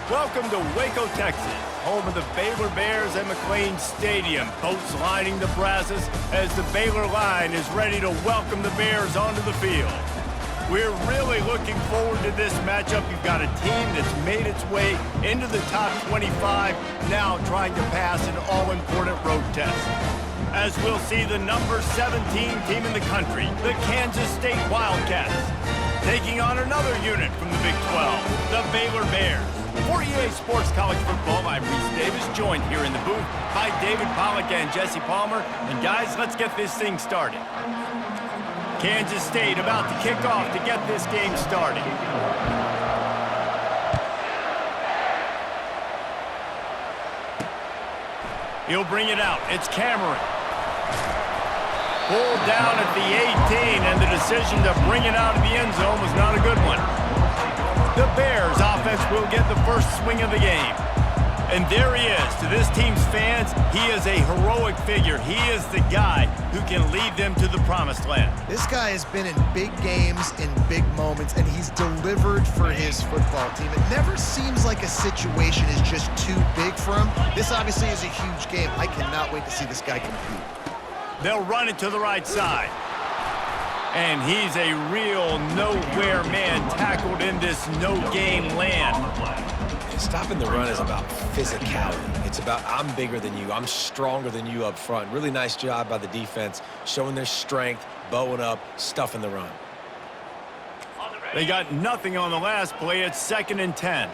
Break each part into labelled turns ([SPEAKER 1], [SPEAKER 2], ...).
[SPEAKER 1] Welcome to Waco, Texas, home of the Baylor Bears at McLean Stadium. Boats lining the Brazos as the Baylor line is ready to welcome the Bears onto the field. We're really looking forward to this matchup. You've got a team that's made its way into the top 25, now trying to pass an all-important road test. As we'll see the number 17 team in the country, the Kansas State Wildcats, taking on another unit from the Big 12, the Baylor Bears. For EA Sports College Football, I'm Reese Davis, joined here in the booth by David Pollack and Jesse Palmer. And guys, let's get this thing started. Kansas State about to kick off to get this game started. He'll bring it out. It's Cameron. Pulled down at the 18, and the decision to bring it out of the end zone was not a good one. The Bears offense will get the first swing of the game. And there he is. To this team's fans, he is a heroic figure. He is the guy who can lead them to the promised land.
[SPEAKER 2] This guy has been in big games, in big moments, and he's delivered for his football team. It never seems like a situation is just too big for him. This obviously is a huge game. I cannot wait to see this guy compete.
[SPEAKER 1] They'll run it to the right side. And he's a real nowhere man tackled in this no-game land.
[SPEAKER 3] Stopping the run is about physicality. It's about I'm bigger than you, I'm stronger than you up front. Really nice job by the defense, showing their strength, bowing up, stuffing the run.
[SPEAKER 1] They got nothing on the last play. It's 2nd and 10.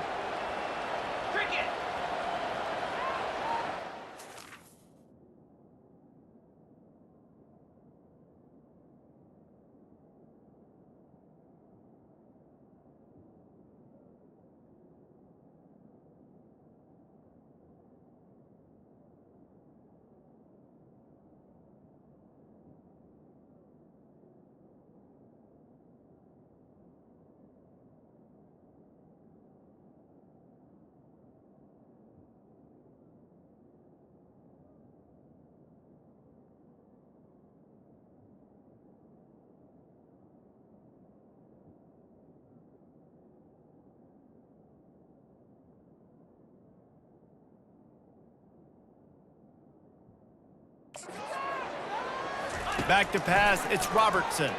[SPEAKER 1] Back to pass, it's Robertson.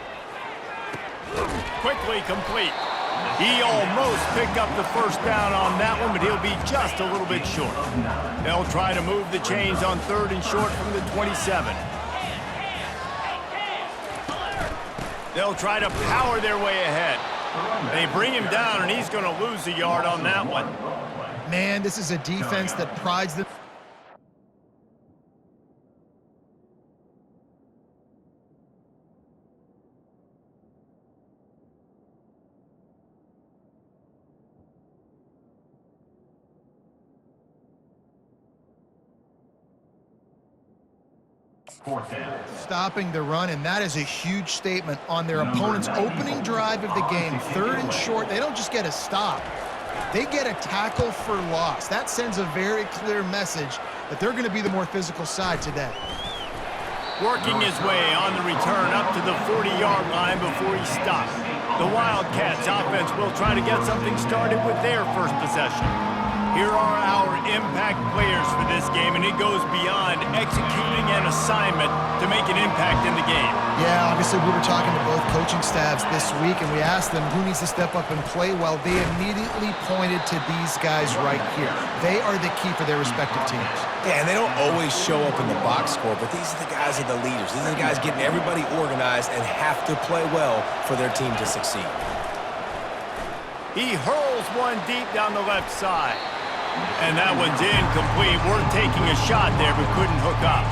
[SPEAKER 1] Quickly complete. He almost picked up the first down on that one, but he'll be just a little bit short. They'll try to move the chains on 3rd and short from the 27. They'll try to power their way ahead. They bring him down, and he's going to lose a yard on that one.
[SPEAKER 2] Man, this is a defense that prides them. Stopping the run, and that is a huge statement on their opponent's opening drive of the game. 3rd and short, they don't just get a stop. They get a tackle for loss. That sends a very clear message that they're going to be the more physical side today.
[SPEAKER 1] Working his way on the return up to the 40-yard line before he stopped. The Wildcats offense will try to get something started with their first possession. Here are our impact players for this game, and it goes beyond executing an assignment to make an impact in the game.
[SPEAKER 2] Yeah, obviously we were talking to both coaching staffs this week, and we asked them who needs to step up and play well. They immediately pointed to these guys right here. They are the key for their respective teams.
[SPEAKER 3] Yeah, and they don't always show up in the box score, but these are the guys that are the leaders. These are the guys getting everybody organized and have to play well for their team to succeed.
[SPEAKER 1] He hurls one deep down the left side. And that one's incomplete. Worth taking a shot there, but couldn't hook up.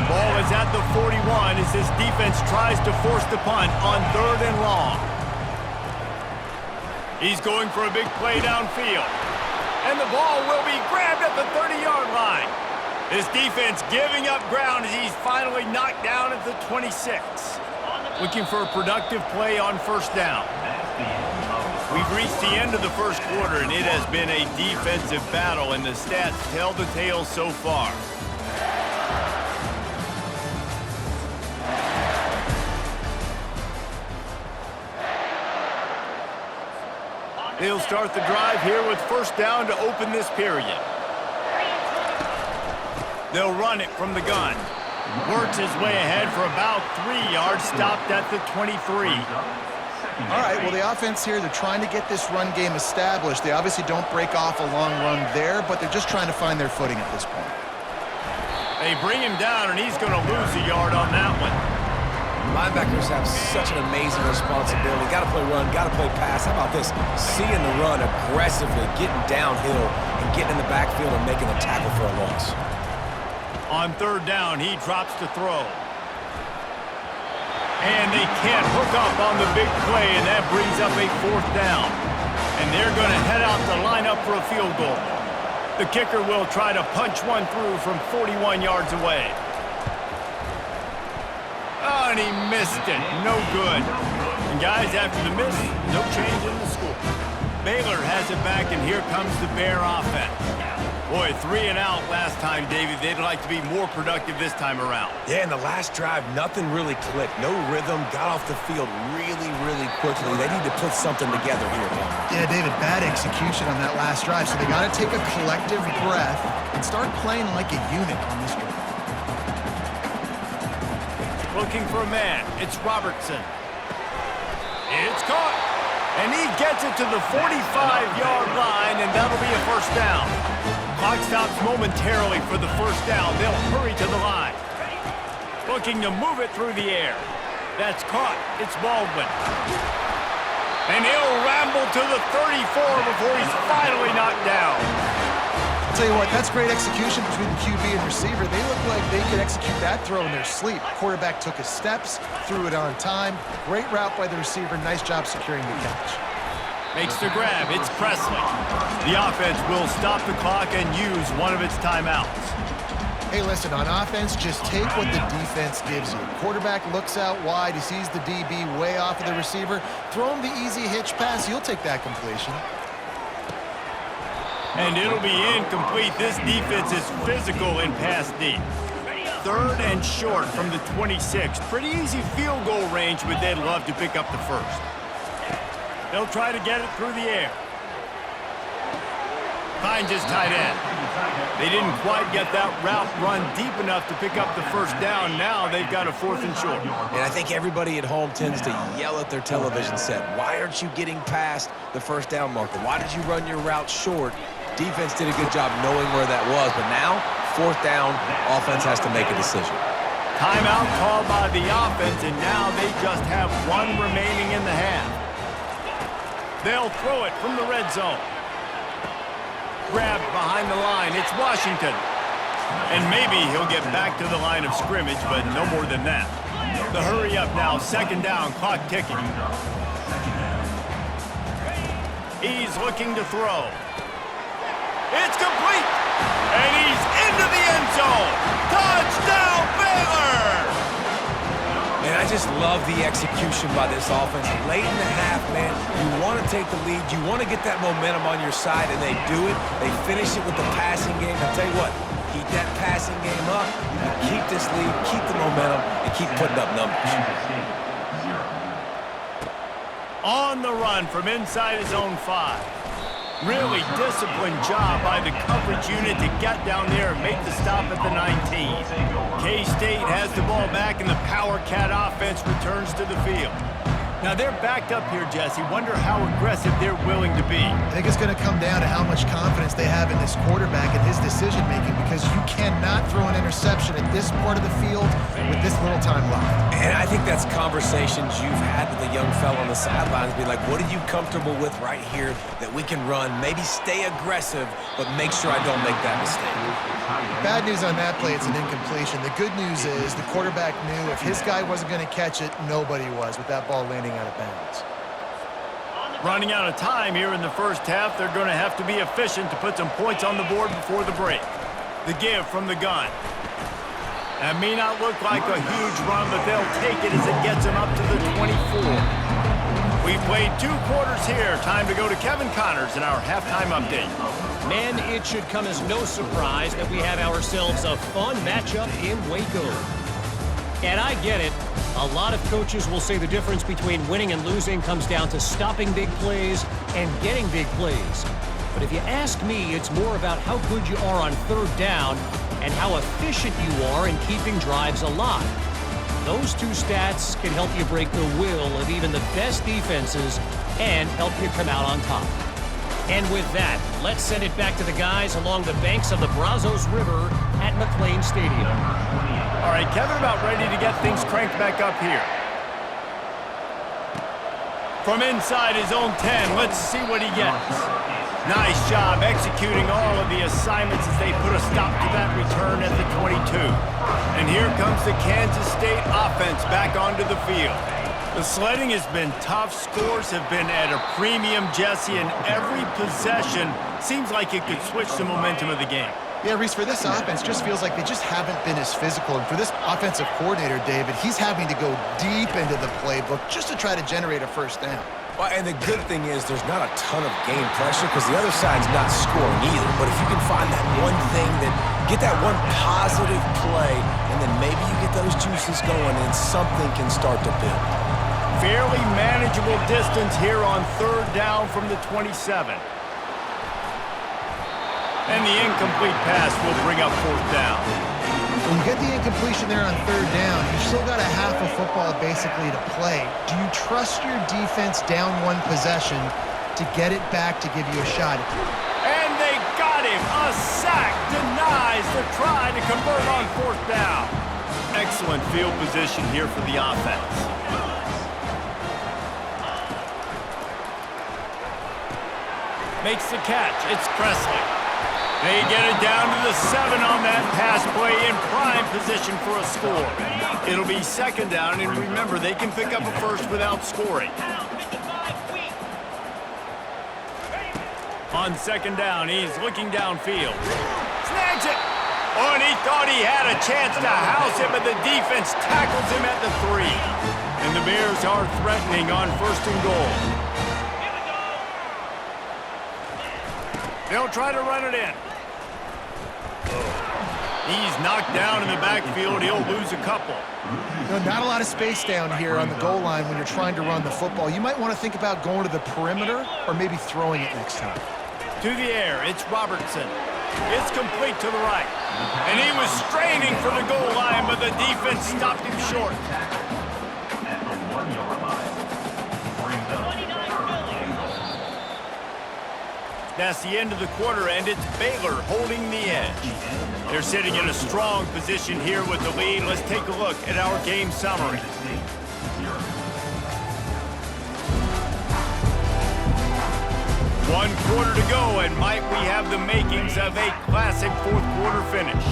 [SPEAKER 1] Ball is at the 41 as this defense tries to force the punt on 3rd and long. He's going for a big play downfield. And the ball will be grabbed at the 30-yard line. This defense giving up ground as he's finally knocked down at the 26. Looking for a productive play on 1st down. We've reached the end of the first quarter, and it has been a defensive battle, and the stats tell the tale so far. They'll start the drive here with first down to open this period. They'll run it from the gun. Works his way ahead for about 3 yards, stopped at the 23.
[SPEAKER 2] All right, well, the offense here, they're trying to get this run game established. They obviously don't break off a long run there, but they're just trying to find their footing at this point.
[SPEAKER 1] They bring him down, and he's going to lose a yard on that one.
[SPEAKER 3] Linebackers have such an amazing responsibility. Got to play run, got to play pass. How about this? Seeing the run aggressively, getting downhill, and getting in the backfield and making a tackle for a loss.
[SPEAKER 1] On third down, he drops to throw. And they can't hook up on the big play, and that brings up a fourth down. And they're going to head out to line up for a field goal. The kicker will try to punch one through from 41 yards away. Oh, and he missed it. No good. And guys, after the miss, no change in the score. Baylor has it back, and here comes the Bear offense. Boy, 3 and out last time, David. They'd like to be more productive this time around.
[SPEAKER 3] Yeah, in the last drive, nothing really clicked. No rhythm, got off the field really, really quickly. They need to put something together here, Palmer.
[SPEAKER 2] Yeah, David, bad execution on that last drive, so they got to take a collective breath and start playing like a unit on this drive.
[SPEAKER 1] Looking for a man. It's Robertson. It's caught. And he gets it to the 45-yard line, and that'll be a first down. Clock stops momentarily for the first down. They'll hurry to the line. Looking to move it through the air. That's caught. It's Baldwin. And he'll ramble to the 34 before he's finally knocked down.
[SPEAKER 2] I'll tell you what, that's great execution between the QB and receiver. They look like they could execute that throw in their sleep. Quarterback took his steps, threw it on time. Great route by the receiver. Nice job securing the catch.
[SPEAKER 1] Makes the grab. It's Presley. The offense will stop the clock and use one of its timeouts.
[SPEAKER 2] Hey, listen, on offense, just take what the defense gives you. Quarterback looks out wide. He sees the DB way off of the receiver. Throw him the easy hitch pass. You'll take that completion.
[SPEAKER 1] And it'll be incomplete. This defense is physical in pass deep. Third and short from the 26. Pretty easy field goal range, but they'd love to pick up the first. They'll try to get it through the air. Finds his tight end. They didn't quite get that route run deep enough to pick up the first down. Now they've got a 4th and short.
[SPEAKER 3] And I think everybody at home tends to yell at their television set. Why aren't you getting past the first down marker? Why did you run your route short? Defense did a good job knowing where that was, but now, 4th down, offense has to make a decision.
[SPEAKER 1] Timeout called by the offense, and now they just have one remaining in the half. They'll throw it from the red zone. Grabbed behind the line. It's Washington. And maybe he'll get back to the line of scrimmage, but no more than that. The hurry up now. 2nd down. Clock ticking. He's looking to throw. It's complete. And he's into the end zone. Touchdown, Baylor!
[SPEAKER 3] And I just love the execution by this offense. Late in the half, man, you want to take the lead. You want to get that momentum on your side, and they do it. They finish it with the passing game. I'll tell you what, keep that passing game up. You keep this lead, keep the momentum, and keep putting up numbers.
[SPEAKER 1] On the run from inside his own 5. Really disciplined job by the coverage unit to get down there and make the stop at the 19. K-State has the ball back, and the Power Cat offense returns to the field. Now they're backed up here, Jesse. Wonder how aggressive they're willing to be.
[SPEAKER 2] I think it's going to come down to how much confidence they have in this quarterback and his decision-making, because you cannot throw an interception at this part of the field with this little time left.
[SPEAKER 3] And I think that's conversations you've had with a young fella on the sidelines. Be like, what are you comfortable with right here that we can run? Maybe stay aggressive, but make sure I don't make that mistake.
[SPEAKER 2] Bad news on that play, it's an incompletion. The good news is the quarterback knew if his guy wasn't going to catch it, nobody was with that ball landing out of bounds.
[SPEAKER 1] Running out of time here in the first half. They're going to have to be efficient to put some points on the board before the break. The give from the gun. That may not look like a huge run, but they'll take it as it gets them up to the 24. We've played 2 quarters here. Time to go to Kevin Connors in our halftime update.
[SPEAKER 4] Man, it should come as no surprise that we have ourselves a fun matchup in Waco. And I get it. A lot of coaches will say the difference between winning and losing comes down to stopping big plays and getting big plays. But if you ask me, it's more about how good you are on third down and how efficient you are in keeping drives alive. Those two stats can help you break the will of even the best defenses and help you come out on top. And with that, let's send it back to the guys along the banks of the Brazos River at McLane Stadium.
[SPEAKER 1] All right, Kevin about ready to get things cranked back up here. From inside his own 10, let's see what he gets. Nice job executing all of the assignments as they put a stop to that return at the 22. And here comes the Kansas State offense back onto the field. The sledding has been tough. Scores have been at a premium, Jesse, and every possession seems like it could switch the momentum of the game.
[SPEAKER 2] Yeah, Reese, for this offense, just feels like they just haven't been as physical. And for this offensive coordinator, David, he's having to go deep into the playbook just to try to generate a first down.
[SPEAKER 3] Well, and the good thing is there's not a ton of game pressure because the other side's not scoring either. But if you can find that one thing, get that one positive play, and then maybe you get those juices going and something can start to build.
[SPEAKER 1] Fairly manageable distance here on third down from the 27. And the incomplete pass will bring up fourth down.
[SPEAKER 2] When you get the incompletion there on third down, you've still got a half of football basically to play. Do you trust your defense down one possession to get it back to give you a shot?
[SPEAKER 1] And they got him. A sack denies the try to convert on fourth down. Excellent field position here for the offense. Makes the catch. It's Presley. They get it down to the 7 on that pass play in prime position for a score. It'll be second down, and remember, they can pick up a first without scoring. On second down, he's looking downfield. Snags it! Oh, and he thought he had a chance to house him, but the defense tackles him at the 3. And the Bears are threatening on first and goal. They'll try to run it in. He's knocked down in the backfield. He'll lose a couple.
[SPEAKER 2] You know, not a lot of space down here on the goal line when you're trying to run the football. You might want to think about going to the perimeter or maybe throwing it next time.
[SPEAKER 1] To the air, it's Robertson. It's complete to the right. And he was straining for the goal line, but the defense stopped him short. That's the end of the quarter, and it's Baylor holding the edge. They're sitting in a strong position here with the lead. Let's take a look at our game summary. One quarter to go, and might we have the makings of a classic fourth quarter finish.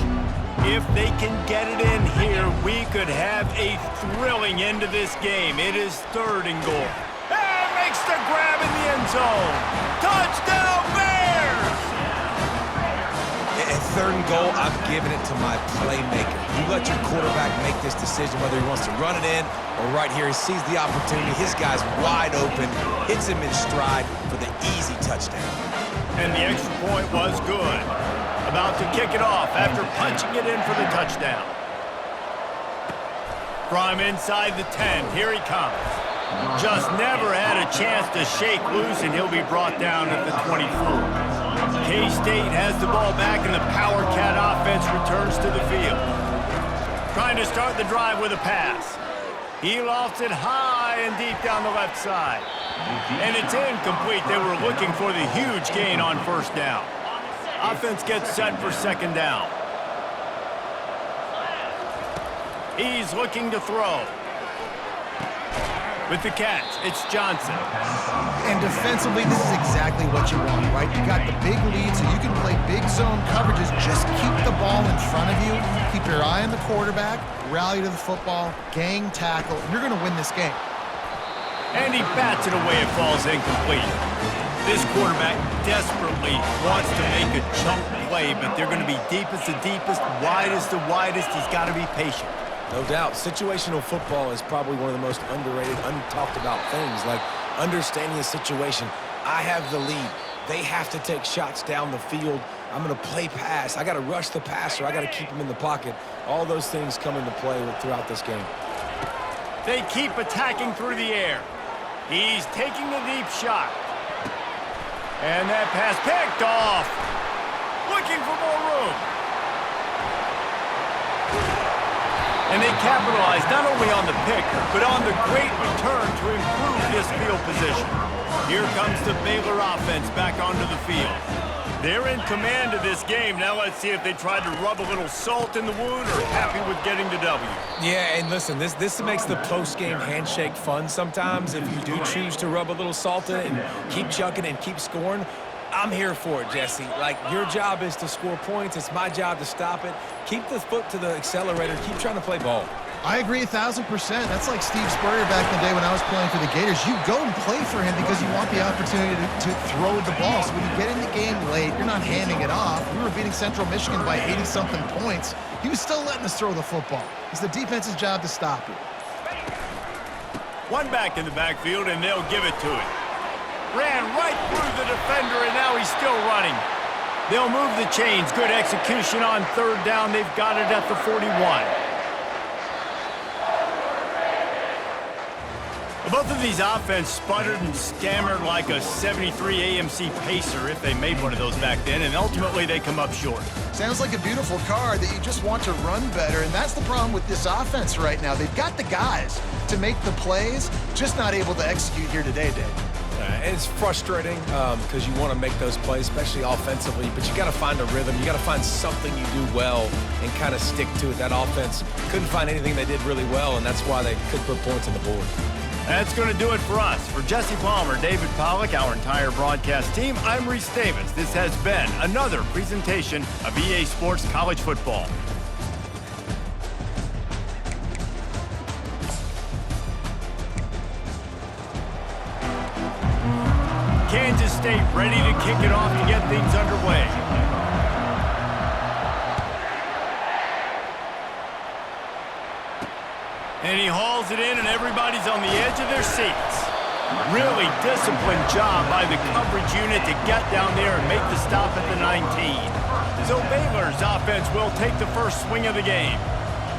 [SPEAKER 1] If they can get it in here, we could have a thrilling end to this game. It is third and goal. And makes the grab in the end zone. Touchdown, Bears!
[SPEAKER 3] At third and goal, I'm giving it to my playmaker. You let your quarterback make this decision whether he wants to run it in or right here. He sees the opportunity. His guy's wide open, hits him in stride for the easy touchdown.
[SPEAKER 1] And the extra point was good. About to kick it off after punching it in for the touchdown. From inside the 10, here he comes. Just never had a chance to shake loose, and he'll be brought down at the 24. K-State has the ball back, and the Power Cat offense returns to the field. Trying to start the drive with a pass. He lofts it high and deep down the left side. And it's incomplete. They were looking for the huge gain on first down. Offense gets set for second down. He's looking to throw. With the catch, it's Johnson.
[SPEAKER 2] And defensively, this is exactly what you want, right? You got the big lead, so you can play big zone coverages. Just keep the ball in front of you. Keep your eye on the quarterback. Rally to the football. Gang tackle. And you're going to win this game.
[SPEAKER 1] And he bats it away. It falls incomplete. This quarterback desperately wants to make a chunk play, but they're going to be deep as the deepest, wide as the widest. He's got to be patient.
[SPEAKER 3] No doubt. Situational football is probably one of the most underrated, untalked about things, like understanding the situation. I have the lead. They have to take shots down the field. I'm going to play pass. I got to rush the passer. I got to keep him in the pocket. All those things come into play throughout this game.
[SPEAKER 1] They keep attacking through the air. He's taking the deep shot. And that pass picked off. Looking for more room. And they capitalize not only on the pick, but on the great return to improve this field position. Here comes the Baylor offense back onto the field. They're in command of this game. Now let's see if they try to rub a little salt in the wound or happy with getting the W.
[SPEAKER 3] Yeah, and listen, this makes the post-game handshake fun sometimes. If you do choose to rub a little salt in it and keep chucking and keep scoring, I'm here for it, Jesse. Like, your job is to score points. It's my job to stop it. Keep the foot to the accelerator. Keep trying to play ball.
[SPEAKER 2] I agree 1,000%. That's like Steve Spurrier back in the day when I was playing for the Gators. You go and play for him because you want the opportunity to throw the ball. So when you get in the game late, you're not handing it off. We were beating Central Michigan by 80-something points. He was still letting us throw the football. It's the defense's job to stop it.
[SPEAKER 1] One back in the backfield, and they'll give it to it. Ran right through the defender, and now he's still running. They'll move the chains. Good execution on third down. They've got it at the 41. Both of these offense sputtered and stammered like a 73 AMC Pacer if they made one of those back then, and ultimately they come up short.
[SPEAKER 2] Sounds like a beautiful car that you just want to run better, and that's the problem with this offense right now. They've got the guys to make the plays, just not able to execute here today, Dave.
[SPEAKER 3] It's frustrating because you want to make those plays, especially offensively, but you got to find a rhythm. You got to find something you do well and kind of stick to it. That offense couldn't find anything they did really well, and that's why they couldn't put points on the board.
[SPEAKER 1] That's going to do it for us. For Jesse Palmer, David Pollack, our entire broadcast team, I'm Reese Davis. This has been another presentation of EA Sports College Football. Kansas State ready to kick it off to get things underway. And he hauls it in, and everybody's on the edge of their seats. Really disciplined job by the coverage unit to get down there and make the stop at the 19. So Baylor's offense will take the first swing of the game.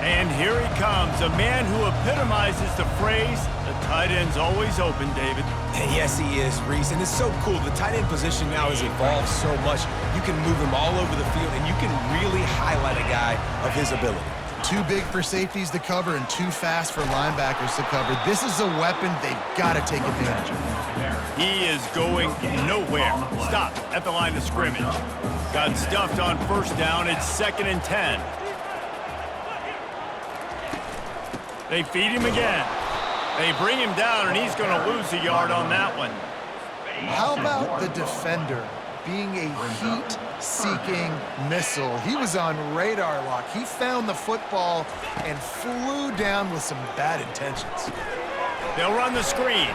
[SPEAKER 1] And here he comes, a man who epitomizes the phrase, the tight end's always open, David.
[SPEAKER 3] And yes, he is, Reese. And it's so cool. The tight end position now has evolved so much. You can move him all over the field, and you can really highlight a guy of his ability.
[SPEAKER 2] Too big for safeties to cover and too fast for linebackers to cover. This is a weapon they've got to take advantage of.
[SPEAKER 1] He is going nowhere. Stop at the line of scrimmage. Got stuffed on first down. It's 2nd and 10. They feed him again. They bring him down, and he's going to lose a yard on that one.
[SPEAKER 2] How about the defender being a heat-seeking missile? He was on radar lock. He found the football and flew down with some bad intentions.
[SPEAKER 1] They'll run the screen.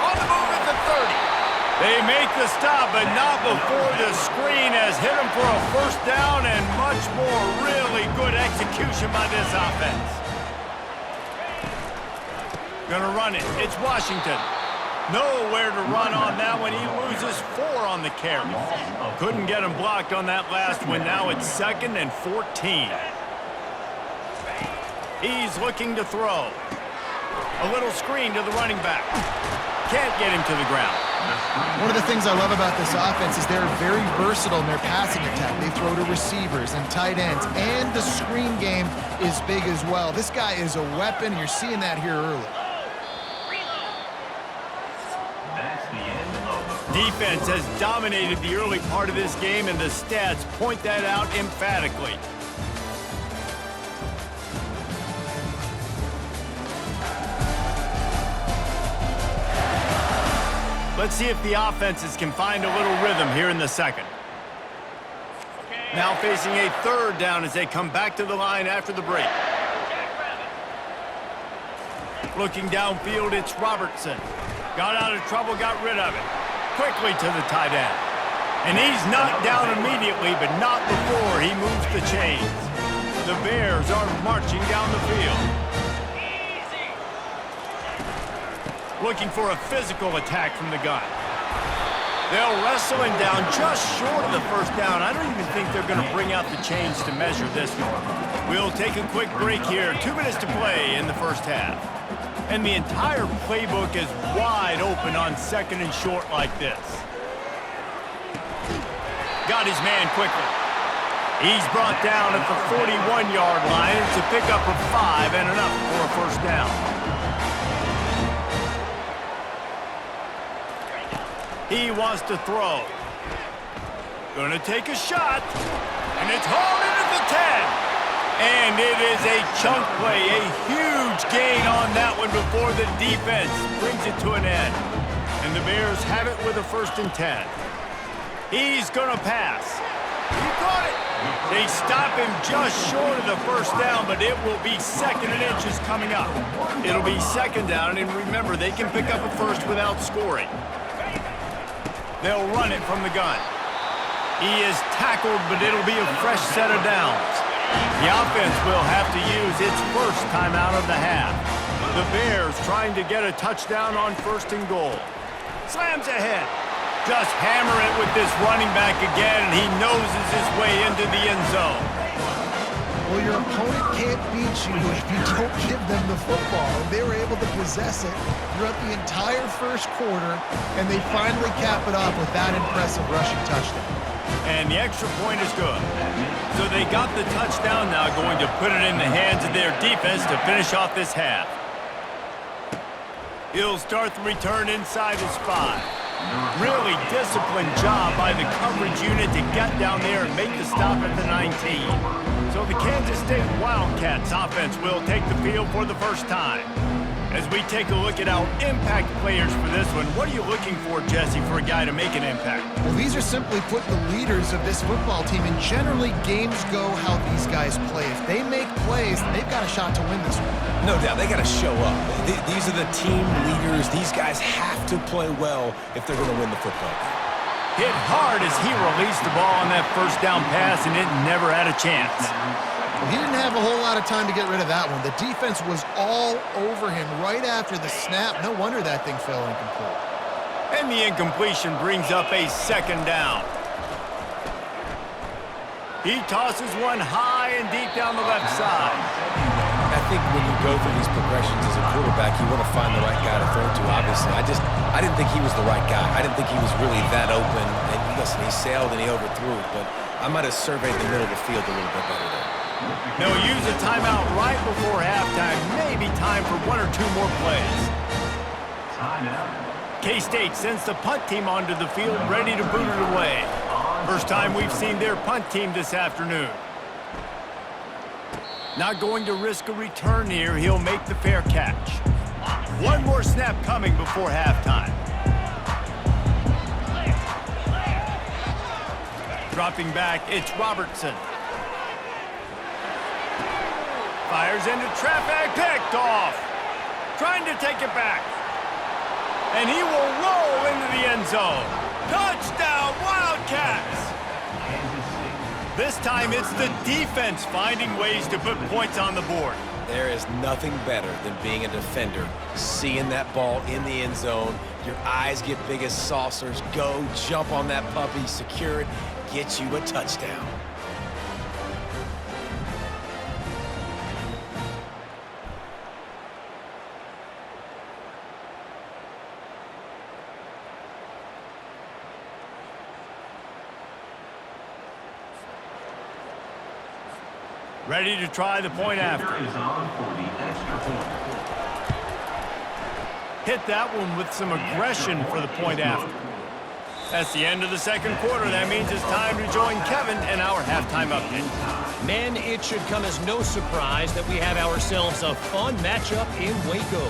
[SPEAKER 1] On the move at the 30. They make the stop, but not before the screen has hit him for a first down and much more. Really good execution by this offense. Gonna run it. It's Washington. Nowhere to run on that one. He loses 4 on the carry. Couldn't get him blocked on that last one. Now it's 2nd and 14. He's looking to throw. A little screen to the running back. Can't get him to the ground.
[SPEAKER 2] One of the things I love about this offense is they're very versatile in their passing attack. They throw to receivers and tight ends, and the screen game is big as well. This guy is a weapon, and you're seeing that here early.
[SPEAKER 1] Defense has dominated the early part of this game, and the stats point that out emphatically. Let's see if the offenses can find a little rhythm here in the second. Now facing a 3rd down as they come back to the line after the break. Looking downfield, it's Robertson. Got out of trouble, got rid of it. Quickly to the tight end. And he's knocked down immediately, but not before he moves the chains. The Bears are marching down the field. Looking for a physical attack from the gun. They'll wrestle him down just short of the first down. I don't even think they're going to bring out the chains to measure this one. We'll take a quick break here. 2 minutes to play in the first half. And the entire playbook is wide open on second and short like this. Got his man quickly. He's brought down at the 41-yard line to pick up a 5 and enough for a first down. He wants to throw. Gonna take a shot. And it's hauled in at the 10. And it is a chunk play. A huge gain on that one before the defense brings it to an end. And the Bears have it with a 1st and 10. He's gonna pass. He caught it. They stop him just short of the first down, but it will be 2nd and inches coming up. It'll be 2nd down, and remember, they can pick up a first without scoring. They'll run it from the gun. He is tackled, but it'll be a fresh set of downs. The offense will have to use its first timeout of the half. The Bears trying to get a touchdown on 1st and goal. Slams ahead. Just hammer it with this running back again, and he noses his way into the end zone.
[SPEAKER 2] Well, your opponent can't beat you if you don't give them the football. They were able to possess it throughout the entire first quarter, and they finally cap it off with that impressive rushing touchdown.
[SPEAKER 1] And the extra point is good. So they got the touchdown now, going to put it in the hands of their defense to finish off this half. He'll start the return inside his 5. Really disciplined job by the coverage unit to get down there and make the stop at the 19. So the Kansas State Wildcats offense will take the field for the first time. As we take a look at our impact players for this one, what are you looking for, Jesse, for a guy to make an impact?
[SPEAKER 2] Well, these are simply put the leaders of this football team, and generally games go how these guys play. If they make plays, they've got a shot to win this one.
[SPEAKER 3] No doubt, they got to show up. These are the team leaders. These guys have to play well if they're going to win the football game.
[SPEAKER 1] Hit hard as he released the ball on that first down pass, and it never had a chance.
[SPEAKER 2] Well, he didn't have a whole lot of time to get rid of that one. The defense was all over him right after the snap. No wonder that thing fell incomplete.
[SPEAKER 1] And the incompletion brings up a 2nd down. He tosses one high and deep down the left side.
[SPEAKER 3] I think when you go through these progressions as a quarterback, you want to find the right guy to throw to, obviously. I didn't think he was the right guy. I didn't think he was really that open. And listen, he sailed and he overthrew it, but I might have surveyed the middle of the field a little bit better there.
[SPEAKER 1] They'll use a timeout right before halftime. Maybe time for 1 or 2 more plays. K-State sends the punt team onto the field, ready to boot it away. First time we've seen their punt team this afternoon. Not going to risk a return here. He'll make the fair catch. 1 more snap coming before halftime. Dropping back, it's Robertson. Fires into traffic, picked off. Trying to take it back. And he will roll into the end zone. Touchdown, Wildcats! This time it's the defense finding ways to put points on the board.
[SPEAKER 3] There is nothing better than being a defender, seeing that ball in the end zone, your eyes get big as saucers, go, jump on that puppy, secure it, get you a touchdown.
[SPEAKER 1] Ready to try the point after. Hit that one with some aggression for the point after. That's the end of the second quarter. That means it's time to join Kevin in our halftime update.
[SPEAKER 4] Men, it should come as no surprise that we have ourselves a fun matchup in Waco.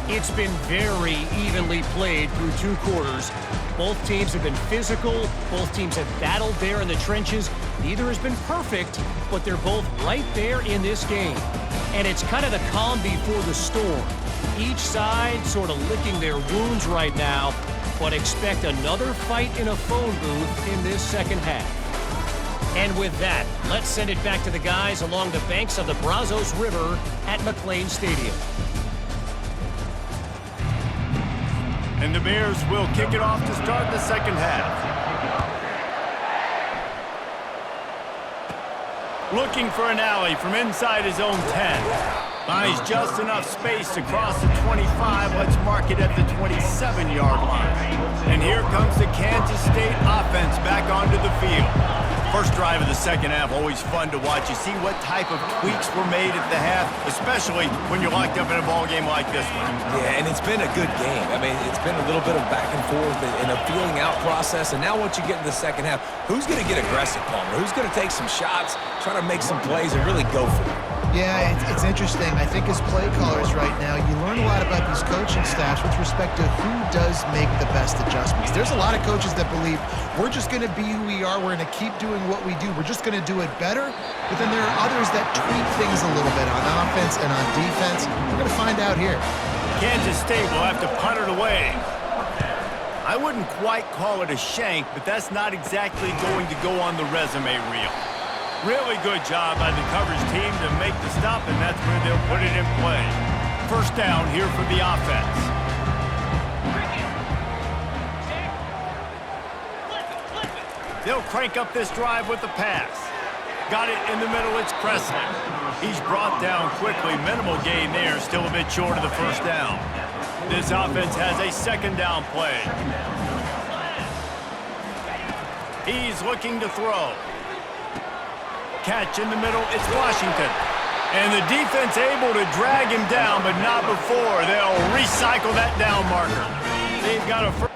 [SPEAKER 4] It's been very evenly played through 2 quarters. Both teams have been physical. Both teams have battled there in the trenches. Neither has been perfect, but they're both right there in this game. And it's kind of the calm before the storm. Each side sort of licking their wounds right now, but expect another fight in a phone booth in this second half. And with that, let's send it back to the guys along the banks of the Brazos River at McLane Stadium.
[SPEAKER 1] And the Bears will kick it off to start the second half. Looking for an alley from inside his own 10. Finds just enough space to cross the 25. Let's mark it at the 27-yard line. And here comes the Kansas State offense back onto the field. First drive of the second half, always fun to watch. You see what type of tweaks were made at the half, especially when you're locked up in a ball game like this one.
[SPEAKER 3] Yeah, and it's been a good game. I mean, it's been a little bit of back and forth and a feeling out process. And now once you get in the second half, who's going to get aggressive, Palmer? Who's going to take some shots, try to make some plays, and really go for it?
[SPEAKER 2] Yeah, it's interesting. I think as play callers right now, you learn a lot about these coaching staffs with respect to who does make the best adjustments. There's a lot of coaches that believe we're just going to be who we are. We're going to keep doing what we do. We're just going to do it better. But then there are others that tweak things a little bit on offense and on defense. We're going to find out here.
[SPEAKER 1] Kansas State will have to punt it away. I wouldn't quite call it a shank, but that's not exactly going to go on the resume reel. Really good job by the coverage team to make the stop, and that's where they'll put it in play. First down here for the offense. They'll crank up this drive with the pass. Got it in the middle, it's Presley. He's brought down quickly. Minimal gain there, still a bit short of the first down. This offense has a second down play. He's looking to throw. Catch in the middle, it's Washington. And the defense able to drag him down, but not before. They'll recycle that down marker. They've got a first.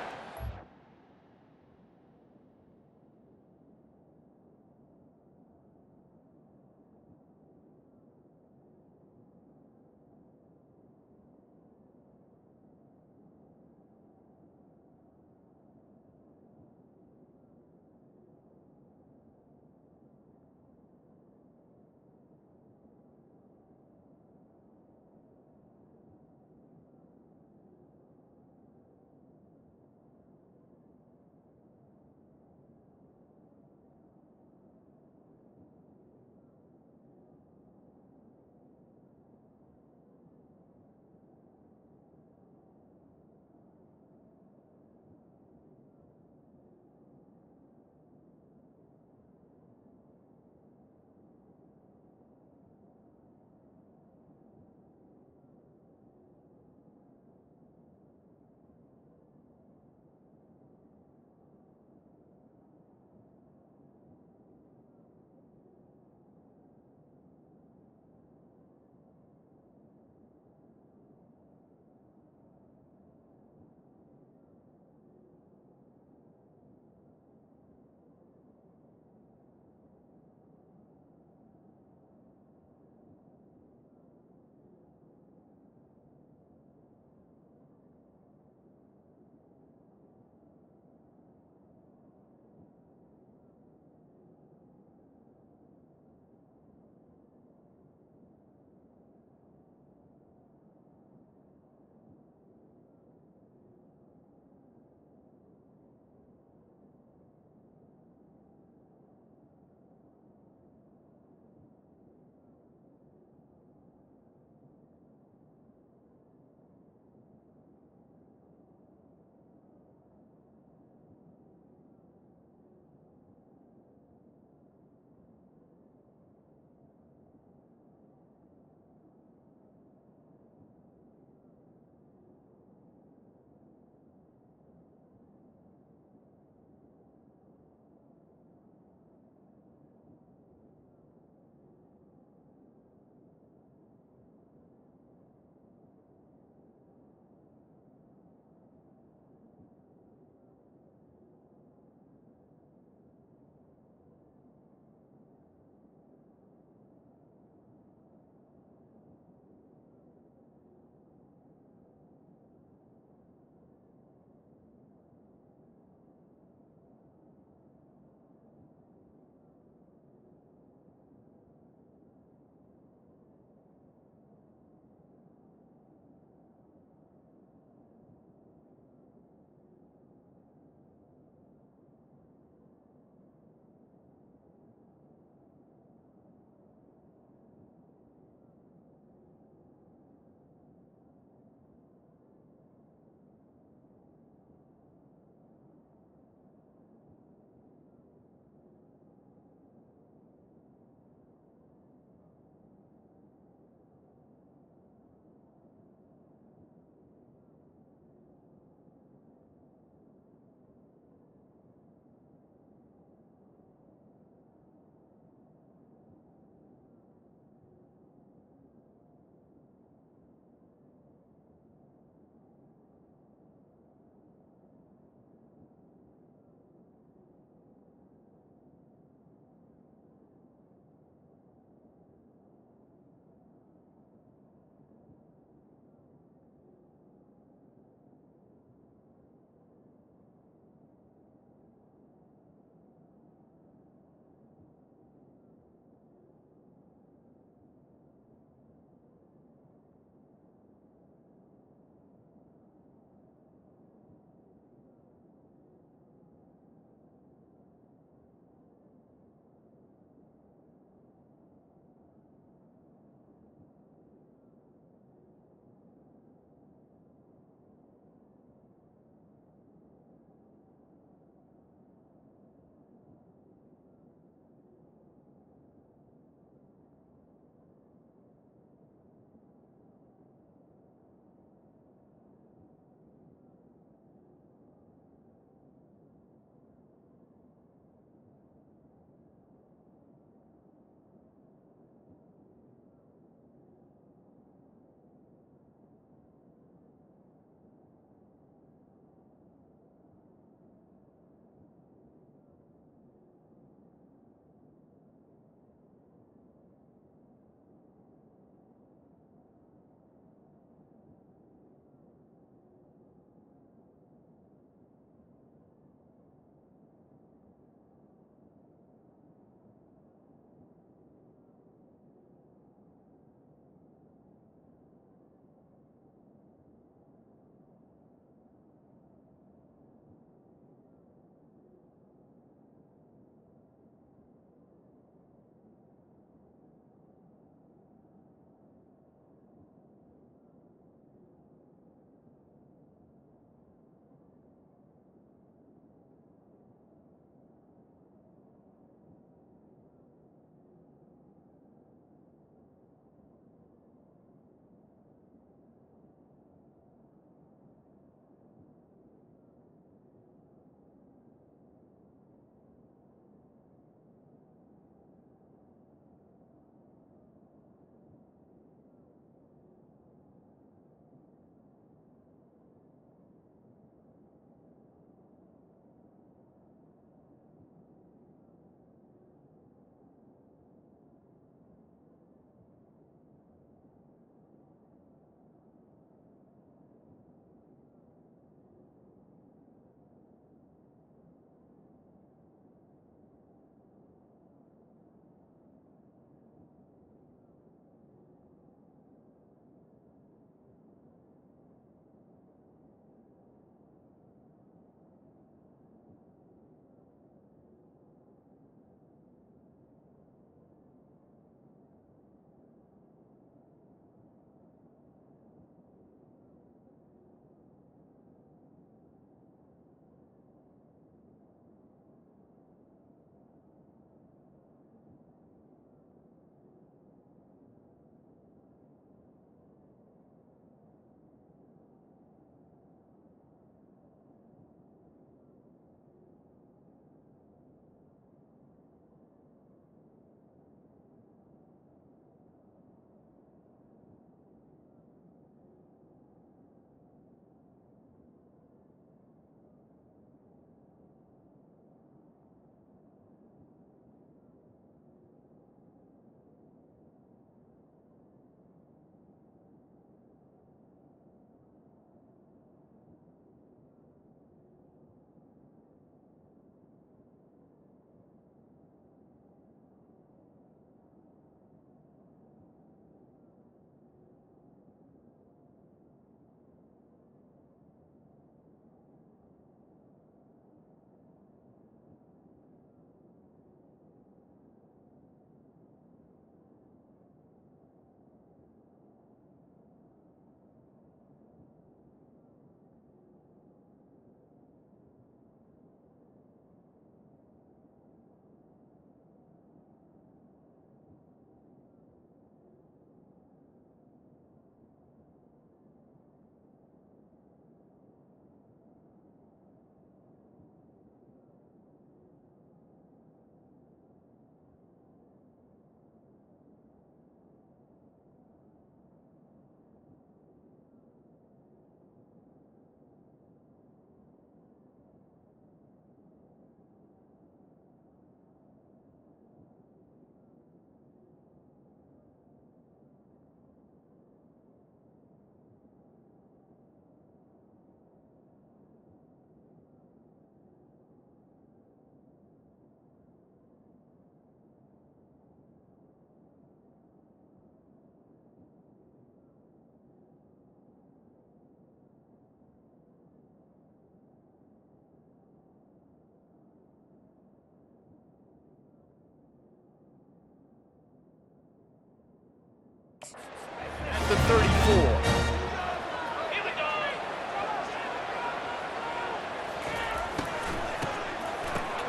[SPEAKER 1] the 34.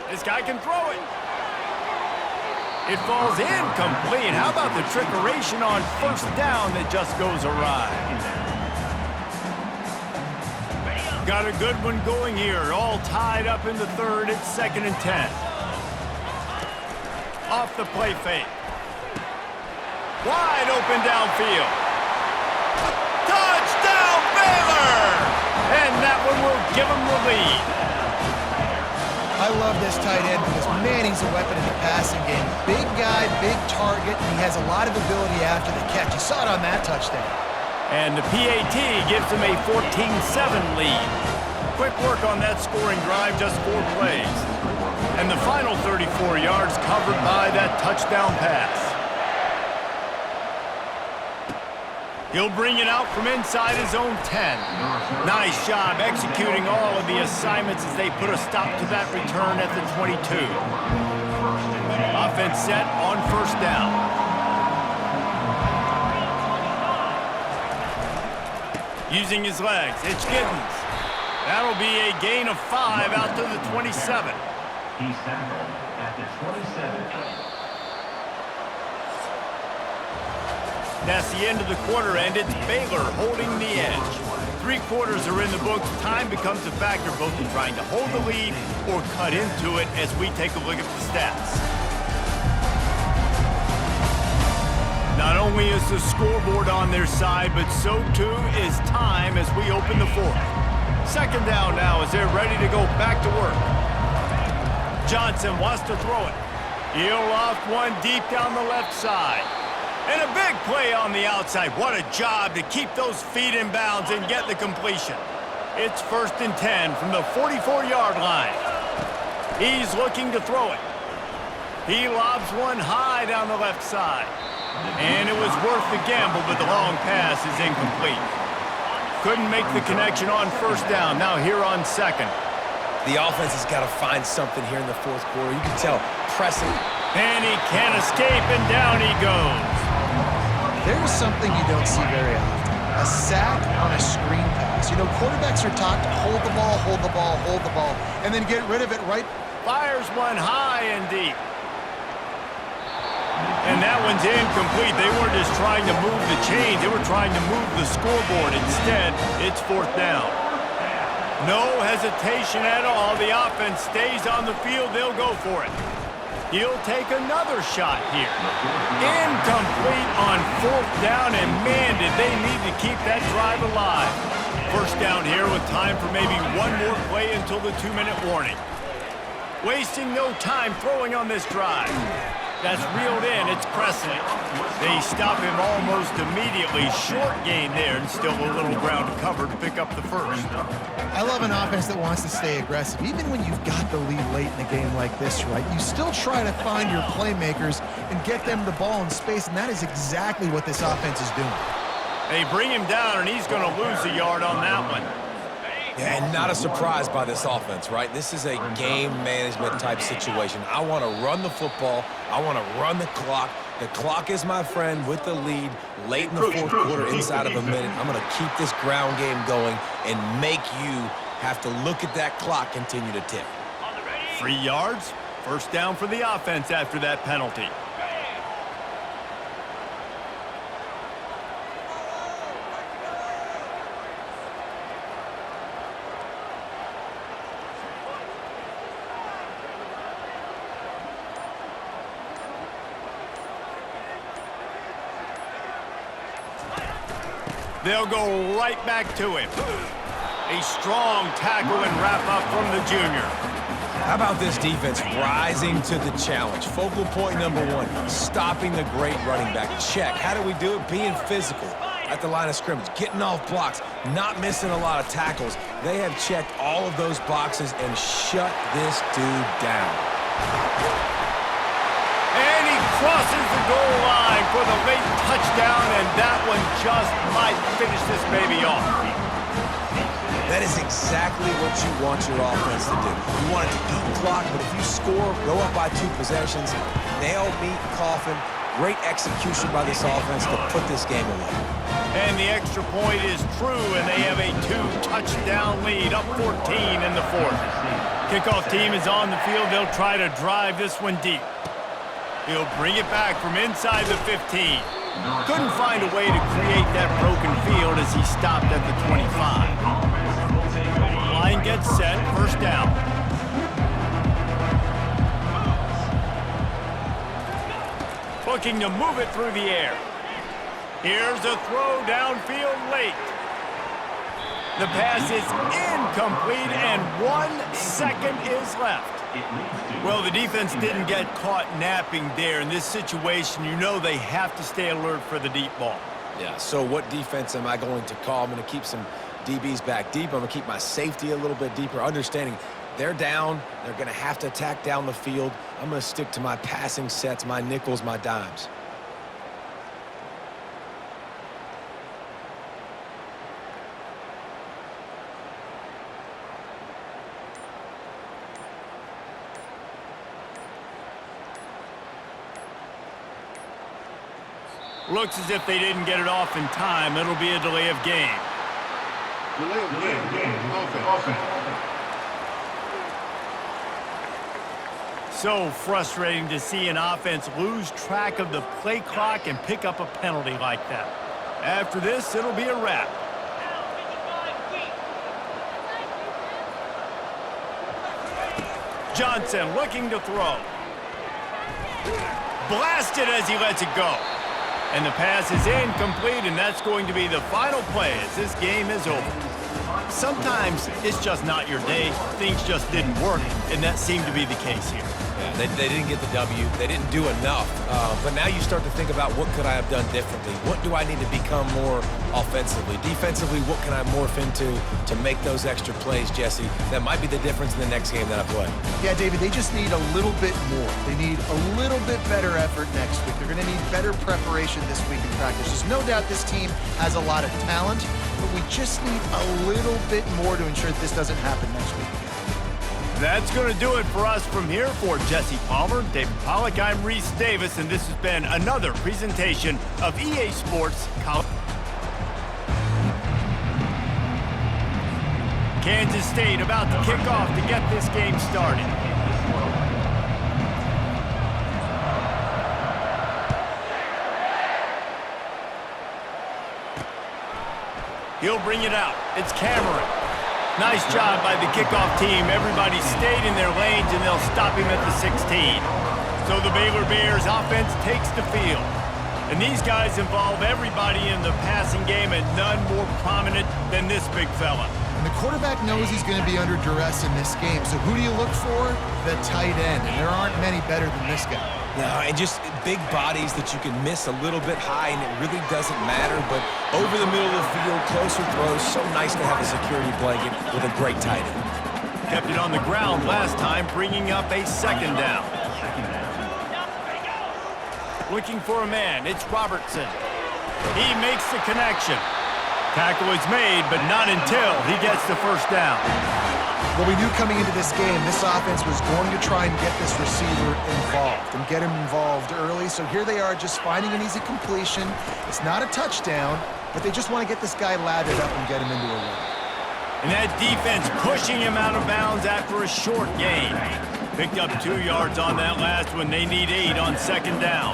[SPEAKER 1] This guy can throw it. It falls incomplete. How about the trickeration on first down that just goes awry? Got a good one going here. All tied up in the third. It's 2nd and 10. Off the play fake. Wide open downfield. Touchdown, Baylor! And that one will give them the lead.
[SPEAKER 2] I love this tight end because, man, he's a weapon in the passing game. Big guy, big target, and he has a lot of ability after the catch. You saw it on that touchdown.
[SPEAKER 1] And the PAT gives them a 14-7 lead. Quick work on that scoring drive, just 4 plays. And the final 34 yards covered by that touchdown pass. He'll bring it out from inside his own 10. Nice job executing all of the assignments as they put a stop to that return at the 22. Offense set on first down. Using his legs, it's Giddens. That'll be a gain of 5 out to the 27.
[SPEAKER 5] He's tackled at the 27.
[SPEAKER 1] That's the end of the quarter, and it's Baylor holding the edge. 3 quarters are in the books. Time becomes a factor both in trying to hold the lead or cut into it as we take a look at the stats. Not only is the scoreboard on their side, but so too is time as we open the 4th. 2nd down now as they're ready to go back to work. Johnson wants to throw it. He'll loft one deep down the left side. And a big play on the outside. What a job to keep those feet in bounds and get the completion. It's 1st and 10 from the 44-yard line. He's looking to throw it. He lobs one high down the left side. And it was worth the gamble, but the long pass is incomplete. Couldn't make the connection on first down. Now here on 2nd.
[SPEAKER 3] The offense has got to find something here in the 4th quarter. You can tell pressing.
[SPEAKER 1] And he can't escape, and down he goes.
[SPEAKER 2] There's something you don't see very often. A sack on a screen pass. You know, quarterbacks are taught to hold the ball, hold the ball, hold the ball, and then get rid of it right.
[SPEAKER 1] Fires one high and deep. And that one's incomplete. They weren't just trying to move the chains. They were trying to move the scoreboard. Instead, it's 4th down. No hesitation at all. The offense stays on the field. They'll go for it. He'll take another shot here. Incomplete on 4th down, and man, did they need to keep that drive alive. First down here with time for maybe one more play until the 2-minute warning. Wasting no time throwing on this drive. That's reeled in, it's Presley. They stop him almost immediately. Short gain there, and still a little ground to cover to pick up the first.
[SPEAKER 2] I love an offense that wants to stay aggressive. Even when you've got the lead late in a game like this, right, you still try to find your playmakers and get them the ball in space, and that is exactly what this offense is doing.
[SPEAKER 1] They bring him down, and he's going to lose a yard on that one.
[SPEAKER 3] Yeah, and not a surprise by this offense, right? This is a game management type situation. I want to run the football. I want to run the clock. The clock is my friend with the lead late in the 4th quarter, inside of a minute. I'm going to keep this ground game going and make you have to look at that clock continue to tick.
[SPEAKER 1] 3 yards, first down for the offense after that penalty. They'll go right back to him. A strong tackle and wrap up from the junior.
[SPEAKER 3] How about this defense rising to the challenge? Focal point number 1, stopping the great running back. Check. How do we do it? Being physical at the line of scrimmage, getting off blocks, not missing a lot of tackles. They have checked all of those boxes and shut this dude down.
[SPEAKER 1] And he crosses the goal line for the late touchdown, and that one just might finish this baby off.
[SPEAKER 3] That is exactly what you want your offense to do. You want it to eat clock, but if you score, go up by 2 possessions, nail, meet, coffin, Great execution by this offense to put this game away.
[SPEAKER 1] And the extra point is true, and they have a 2-touchdown lead, up 14 in the fourth. Kickoff team is on the field. They'll try to drive this one deep. He'll bring it back from inside the 15. Couldn't find a way to create that broken field as he stopped at the 25. Line gets set, first down. Looking to move it through the air. Here's a throw downfield late. The pass is incomplete, and 1 second is left. Well, the defense didn't get caught napping there. In this situation, you know they have to stay alert for the deep ball.
[SPEAKER 3] Yeah, so what defense am I going to call? I'm going to keep some DBs back deep. I'm going to keep my safety a little bit deeper, understanding they're down. They're going to have to attack down the field. I'm going to stick to my passing sets, my nickels, my dimes.
[SPEAKER 1] Looks as if they didn't get it off in time. It'll be a delay of game.
[SPEAKER 6] Delay of game. Offense.
[SPEAKER 1] So frustrating to see an offense lose track of the play clock and pick up a penalty like that. After this, it'll be a wrap. Johnson looking to throw. Blasted as he lets it go. And the pass is incomplete, and that's going to be the final play as this game is over. Sometimes it's just not your day. Things just didn't work, and that seemed to be the case here.
[SPEAKER 3] Yeah, they didn't get the W. They didn't do enough. But now you start to think about what could I have done differently? What do I need to become more offensively? Defensively, what can I morph into to make those extra plays, Jesse? That might be the difference in the next game that I play.
[SPEAKER 2] Yeah, David, they just need a little bit more. They need a little bit better effort next week. They're going to need better preparation this week in practice. There's no doubt this team has a lot of talent, but we just need a little bit more to ensure that this doesn't happen next week.
[SPEAKER 1] That's going to do it for us from here. For Jesse Palmer, David Pollack, I'm Reese Davis, and this has been another presentation of EA Sports College. Kansas State about to kick off to get this game started. He'll bring it out. It's Cameron. Nice job by the kickoff team. Everybody stayed in their lanes, and they'll stop him at the 16. So the Baylor Bears offense takes the field. And these guys involve everybody in the passing game, and none more prominent than this big fella.
[SPEAKER 2] And the quarterback knows he's going to be under duress in this game. So who do you look for? The tight end. And there aren't many better than this guy.
[SPEAKER 3] No, and just big bodies that you can miss a little bit high, and it really doesn't matter. But over the middle of the field, closer throws, so nice to have a security blanket with a great tight end.
[SPEAKER 1] Kept it on the ground last time, bringing up a second down. Looking for a man, it's Robertson. He makes the connection. Tackle is made, but not until he gets the first down.
[SPEAKER 2] Well, we knew coming into this game, this offense was going to try and get this receiver involved and get him involved early. So here they are just finding an easy completion. It's not a touchdown, but they just want to get this guy lathered up and get him into a run.
[SPEAKER 1] And that defense pushing him out of bounds after a short gain. Picked up 2 yards on that last one. They need 8 on second down.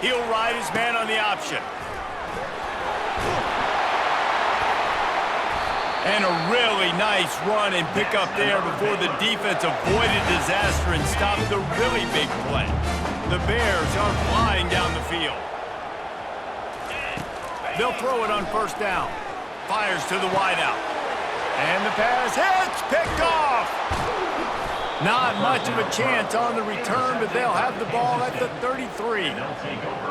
[SPEAKER 1] He'll ride his man on the option. And a really nice run and pick up there before the defense avoided disaster and stopped the really big play. The Bears are flying down the field. They'll throw it on first down. Fires to the wideout. And the pass hits, picked off. Not much of a chance on the return, but they'll have the ball at the 33.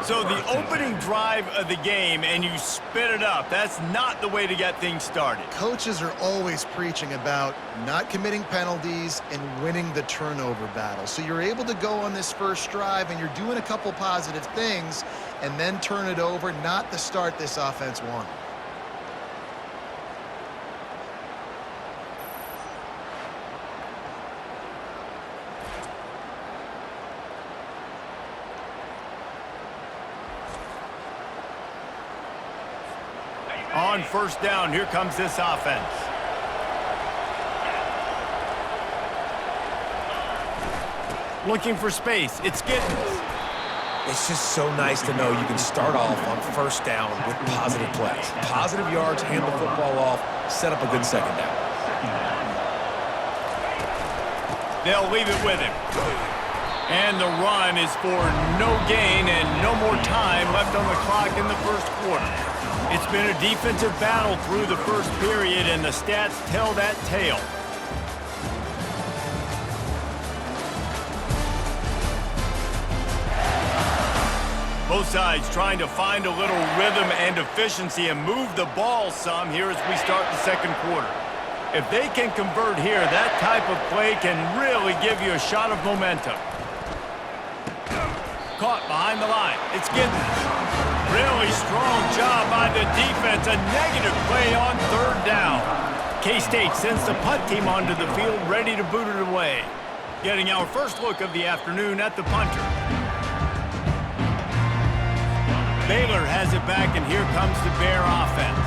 [SPEAKER 1] So the opening drive of the game, and you spit it up. That's not the way to get things started.
[SPEAKER 2] Coaches are always preaching about not committing penalties and winning the turnover battle. So you're able to go on this first drive, and you're doing a couple positive things, and then turn it over, not the start this offense wanted.
[SPEAKER 1] on first down. Here comes this offense. Looking for space. It's Giddens.
[SPEAKER 3] It's just so nice to know you can start off on first down with positive plays. Positive yards, hand the football off, set up a good second down.
[SPEAKER 1] They'll leave it with him. And the run is for no gain and no more time left on the clock in the first quarter. It's been a defensive battle through the first period, and the stats tell that tale. Both sides trying to find a little rhythm and efficiency and move the ball some here as we start the second quarter. If they can convert here, that type of play can really give you a shot of momentum. Caught behind the line. It's Giddens. Really strong job by the defense. A negative play on third down. K-State sends the punt team onto the field, ready to boot it away. Getting our first look of the afternoon at the punter. Baylor has it back, and here comes the Bear offense.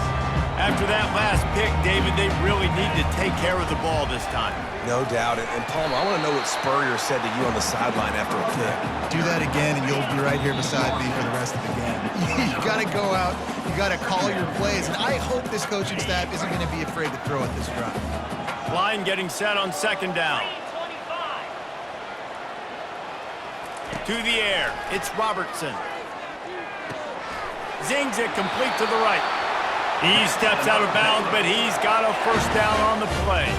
[SPEAKER 1] After that last pick, David, they really need to take care of the ball this time.
[SPEAKER 3] No doubt. And Palmer, I want to know what Spurrier said to you on the sideline after a pick.
[SPEAKER 2] Do that again, and you'll be right here beside me for the rest of the game. You got to go out. You got to call your plays. And I hope this coaching staff isn't going to be afraid to throw at this drive.
[SPEAKER 1] Line getting set on second down. To the air. It's Robertson. Zings it complete to the right. He steps out of bounds, but he's got a first down on the play.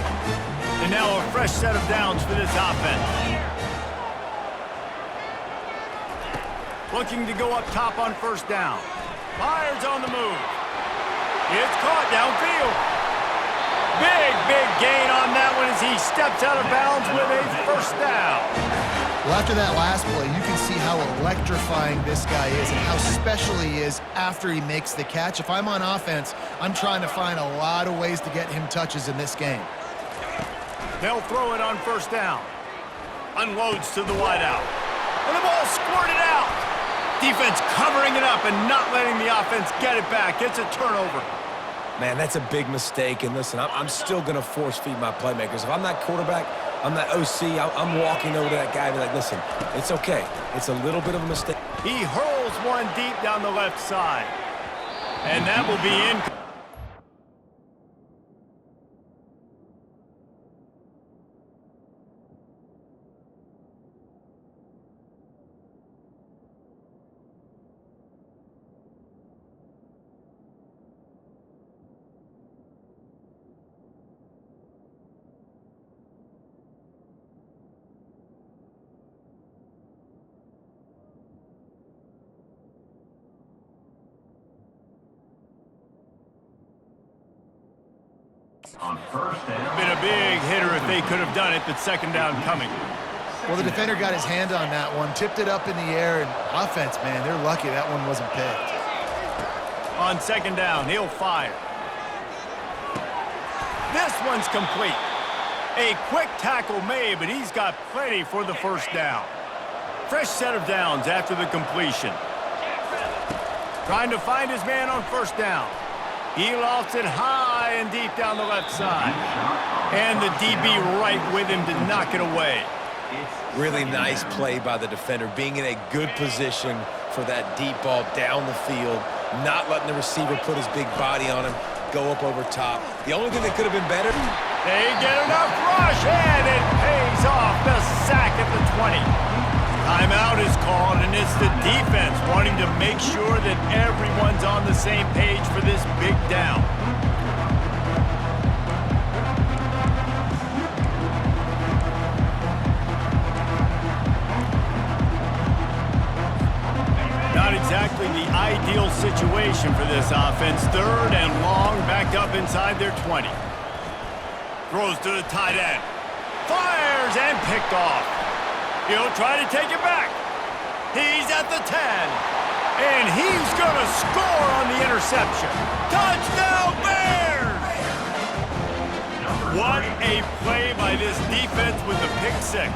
[SPEAKER 1] And now a fresh set of downs for this offense. Looking to go up top on first down. Myers on the move. It's caught downfield. Big gain on that one as he steps out of bounds with a first down.
[SPEAKER 2] Well, after that last play, you can see how electrifying this guy is and how special he is after he makes the catch. If I'm on offense, I'm trying to find a lot of ways to get him touches in this game.
[SPEAKER 1] They'll throw it on first down. Unloads to the wideout. And the ball squirted out. Defense covering it up and not letting the offense get it back. It's a turnover.
[SPEAKER 3] Man, that's a big mistake. And listen, I'm still going to force feed my playmakers. If I'm that quarterback, I'm that OC, I'm walking over to that guy and be like, listen, it's okay. It's a little bit of a mistake.
[SPEAKER 1] He hurls one deep down the left side. And that will be in.
[SPEAKER 5] On first down.
[SPEAKER 1] Been a big hitter if they could have done it, but second down coming.
[SPEAKER 2] Well, the defender got his hand on that one, tipped it up in the air, and offense, man, they're lucky that one wasn't picked.
[SPEAKER 1] On second down, he'll fire. This one's complete. A quick tackle made, but he's got plenty for the first down. Fresh set of downs after the completion. Trying to find his man on first down. He lost it high and deep down the left side. And the DB right with him to knock it away.
[SPEAKER 3] Really nice play by the defender, being in a good position for that deep ball down the field, not letting the receiver put his big body on him, go up over top. The only thing that could have been better.
[SPEAKER 1] They get enough rush, and it pays off. The sack at the 20. Timeout is called, and it's the defense wanting to make sure that everyone's on the same page for this big down. Not exactly the ideal situation for this offense. Third and long, backed up inside their 20. Throws to the tight end. Fires and picked off. He'll try to take it back. He's at the 10. And he's going to score on the interception. Touchdown, Bears! What a play by this defense with the pick six.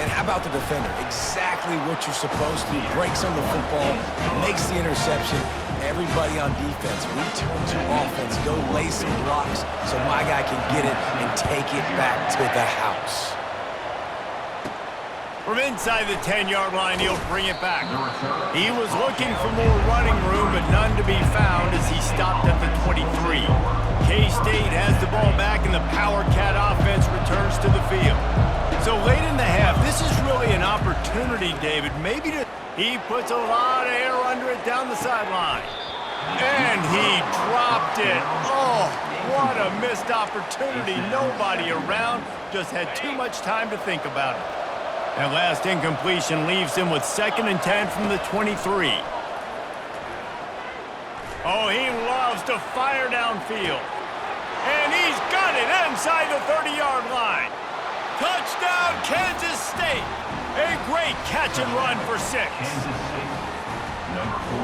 [SPEAKER 3] And how about the defender? Exactly what you're supposed to do. Breaks on the football, makes the interception, everybody on defense, we turn to offense, go lay some blocks so my guy can get it and take it back to the house.
[SPEAKER 1] From inside the 10-yard line, he'll bring it back. He was looking for more running room, but none to be found as he stopped at the 23. K-State has the ball back, and the Power Cat offense returns to the field. So late in the half, this is really an opportunity, David, maybe to... He puts a lot of air under it down the sideline. And he dropped it. Oh, what a missed opportunity. Nobody around, just had too much time to think about it. That last incompletion leaves him with 2nd and 10 from the 23. Oh, he loves to fire downfield. And he's got it inside the 30-yard line. Touchdown, Kansas State. A great catch and run for 6.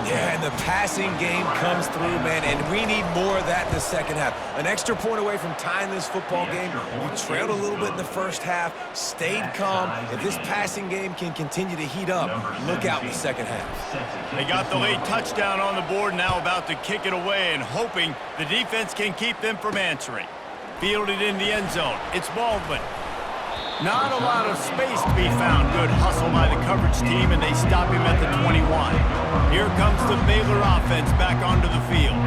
[SPEAKER 3] Yeah, and the passing game comes through, man, and we need more of that in the second half. An extra point away from tying this football game. We trailed a little bit in the first half, stayed calm. If this passing game can continue to heat up, look out in the second half.
[SPEAKER 1] They got the late touchdown on the board, now about to kick it away and hoping the defense can keep them from answering. Fielded in the end zone. It's Baldwin. Not a lot of space to be found. Good hustle by the coverage team, and they stop him at the 21. Here comes the Baylor offense back onto the field.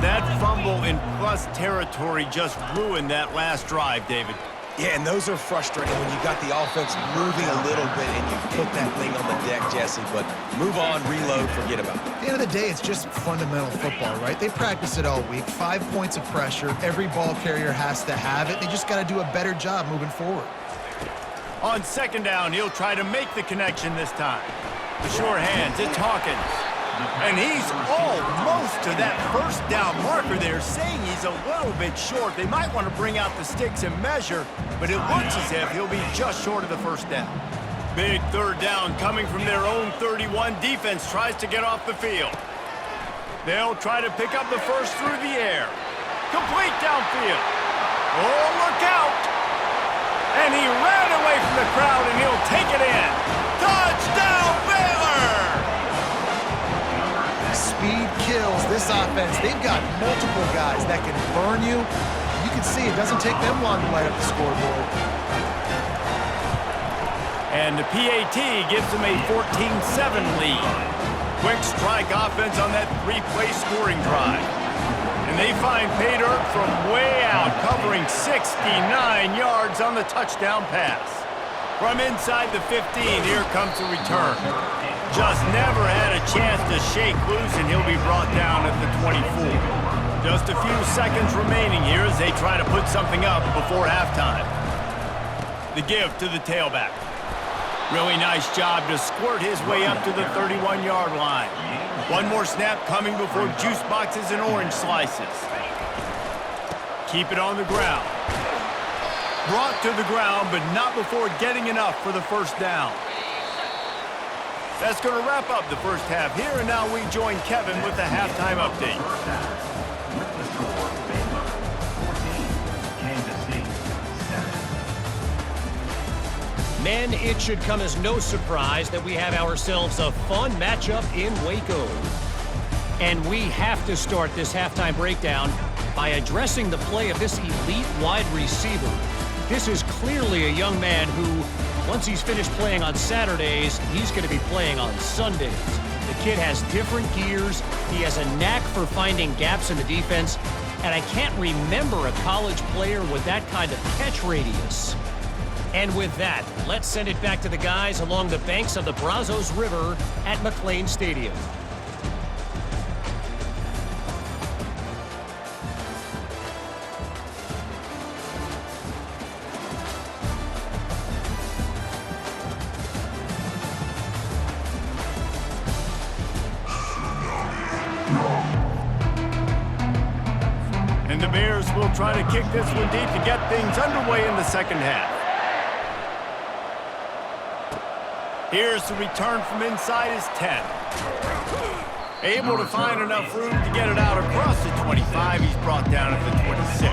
[SPEAKER 1] That fumble in plus territory just ruined that last drive, David.
[SPEAKER 3] Yeah, and those are frustrating when you got the offense moving a little bit and you put that thing on the deck, Jesse. But move on, reload, forget about it.
[SPEAKER 2] At the end of the day, it's just fundamental football, right? They practice it all week. 5 points of pressure. Every ball carrier has to have it. They just got to do a better job moving forward.
[SPEAKER 1] On 2nd down, he'll try to make the connection this time. The sure hands, it's Hawkins. And he's almost to that 1st down marker there, saying he's a little bit short. They might want to bring out the sticks and measure, but it looks as if he'll be just short of the 1st down. Big 3rd down coming from their own 31. Defense tries to get off the field. They'll try to pick up the 1st through the air. Complete downfield. Oh, look out! And he ran away from the crowd, and he'll take it in. Touchdown, Baylor!
[SPEAKER 2] Speed kills this offense. They've got multiple guys that can burn you. You can see it doesn't take them long to light up the scoreboard.
[SPEAKER 1] And the PAT gives them a 14-7 lead. Quick strike offense on that 3-play scoring drive. And they find pay dirt from way out, covering 69 yards on the touchdown pass. From inside the 15, here comes the return. Just never had a chance to shake loose, and he'll be brought down at the 24. Just a few seconds remaining here as they try to put something up before halftime. The give to the tailback. Really nice job to squirt his way up to the 31-yard line. One more snap coming before juice boxes and orange slices. Keep it on the ground. Brought to the ground, but not before getting enough for the 1st down. That's going to wrap up the first half here, and now we join Kevin with the halftime update.
[SPEAKER 4] Men, it should come as no surprise that we have ourselves a fun matchup in Waco. And we have to start this halftime breakdown by addressing the play of this elite wide receiver. This is clearly a young man who, once he's finished playing on Saturdays, he's going to be playing on Sundays. The kid has different gears. He has a knack for finding gaps in the defense. And I can't remember a college player with that kind of catch radius. And with that, let's send it back to the guys along the banks of the Brazos River at McLean Stadium.
[SPEAKER 1] And the Bears will try to kick this one deep to get things underway in the second half. Here's the return from inside his 10. Able to find enough room to get it out across the 25. He's brought down at the 26.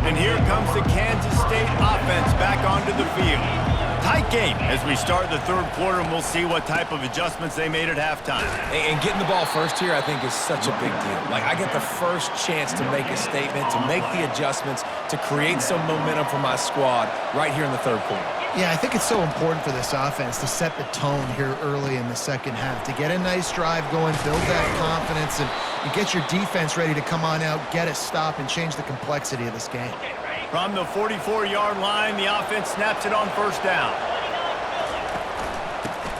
[SPEAKER 1] And here comes the Kansas State offense back onto the field. Tight game as we start the third quarter, and we'll see what type of adjustments they made at halftime.
[SPEAKER 3] And getting the ball first here, I think, is such a big deal. Like, I get the first chance to make a statement, to make the adjustments, to create some momentum for my squad right here in the third quarter.
[SPEAKER 2] Yeah, I think it's so important for this offense to set the tone here early in the second half, to get a nice drive going, build that confidence, and get your defense ready to come on out, get a stop, and change the complexity of this game.
[SPEAKER 1] From the 44-yard line, the offense snaps it on first down.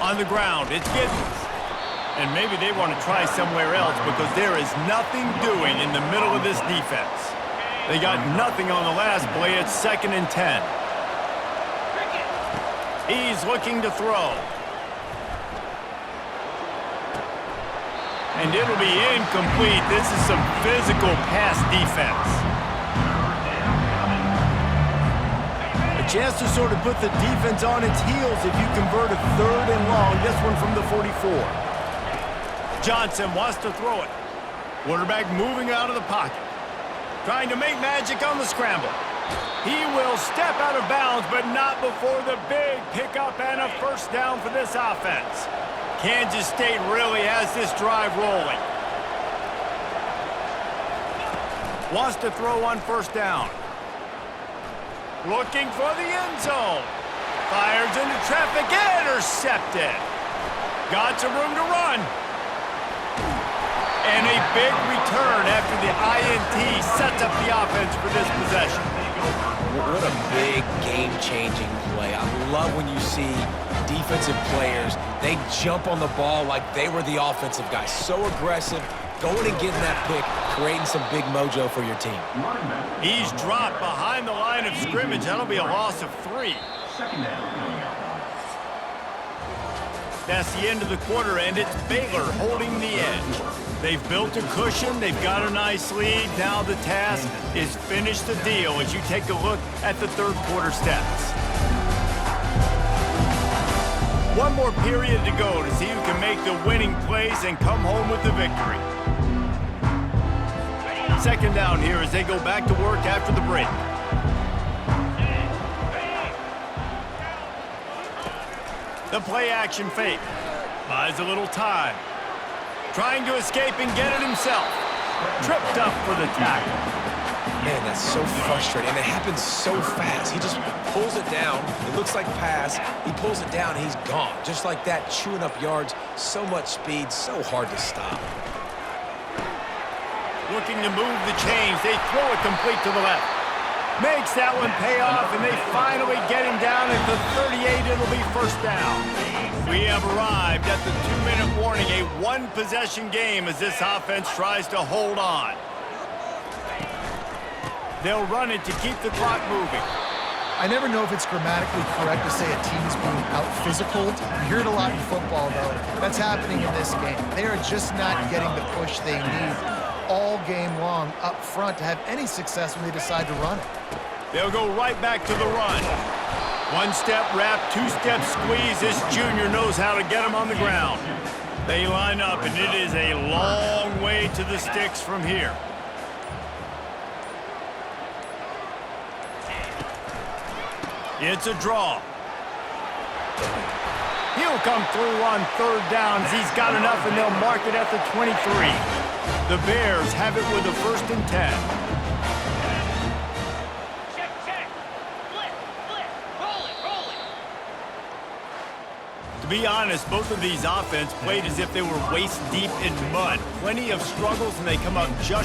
[SPEAKER 1] On the ground, it's Giddens. And maybe they want to try somewhere else because there is nothing doing in the middle of this defense. They got nothing on the last play. It's 2nd and 10. He's looking to throw. And it'll be incomplete. This is some physical pass defense. A chance to sort of put the defense on its heels if you convert a 3rd and long. This one from the 44. Johnson wants to throw it. Quarterback moving out of the pocket. Trying to make magic on the scramble. He will step out of bounds, but not before the big pickup and a first down for this offense. Kansas State really has this drive rolling. Wants to throw on first down. Looking for the end zone. Fires into traffic, intercepted. Got some room to run. And a big return after the INT sets up the offense for this possession.
[SPEAKER 3] What a big game-changing play. I love when you see defensive players, they jump on the ball like they were the offensive guys. So aggressive, going and getting that pick, creating some big mojo for your team.
[SPEAKER 1] He's dropped behind the line of scrimmage. That'll be a loss of 3. That's the end of the quarter, and it's Baylor holding the edge. They've built a cushion. They've got a nice lead. Now the task is finish the deal as you take a look at the third quarter stats. One more period to go to see who can make the winning plays and come home with the victory. 2nd down here as they go back to work after the break. The play action fake. Buys a little time. Trying to escape and get it himself. Tripped up for the tackle.
[SPEAKER 3] Man, that's so frustrating. And it happens so fast. He just pulls it down. It looks like pass. He pulls it down, and he's gone. Just like that, chewing up yards. So much speed, so hard to stop.
[SPEAKER 1] Looking to move the chains. They throw it complete to the left. Makes that one pay off, and they finally get him down at the 38. It'll be first down. We have arrived at the 2-minute warning, a one-possession game as this offense tries to hold on. They'll run it to keep the clock moving.
[SPEAKER 2] I never know if it's grammatically correct to say a team is being out-physicaled. You hear it a lot in football, though. That's happening in this game. They are just not getting the push they need all game long up front to have any success when they decide to run it.
[SPEAKER 1] They'll go right back to the run. 1-step wrap, 2-step squeeze. This junior knows how to get him on the ground. They line up, and it is a long way to the sticks from here. It's a draw. He'll come through on 3rd downs. He's got enough, and they'll mark it at the 23. The Bears have it with a 1st and 10. To be honest, both of these offenses played as if they were waist deep in mud. Plenty of struggles, and they come up just